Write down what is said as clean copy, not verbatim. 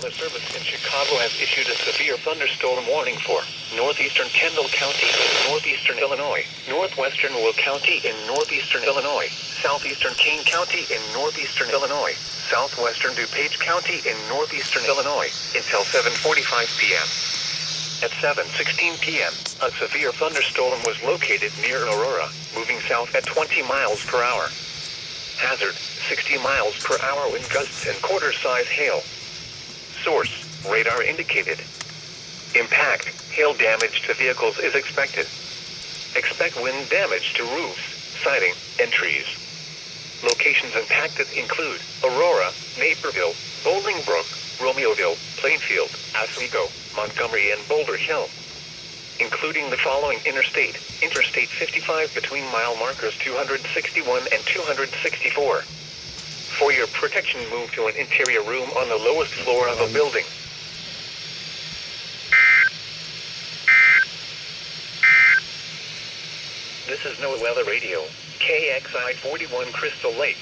Weather Service in Chicago has issued a severe thunderstorm warning for northeastern Kendall County in northeastern Illinois, northwestern Will County in northeastern Illinois, southeastern Kane County in northeastern Illinois, southwestern DuPage County in northeastern Illinois, until 7:45 p.m. At 7:16 p.m., a severe thunderstorm was located near Aurora, moving south at 20 miles per hour. Hazard, 60 miles per hour wind gusts and quarter-size hail. Source, radar indicated. Impact, hail damage to vehicles is expected. Expect wind damage to roofs, siding, and trees. Locations impacted include Aurora, Naperville, Bolingbrook, Romeoville, Plainfield, Oswego, Montgomery, and Boulder Hill, including the following Interstate 55 between mile markers 261 and 264. For your protection, move to an interior room on the lowest floor of a building. This is NOAA Weather Radio, KXI 41 Crystal Lake.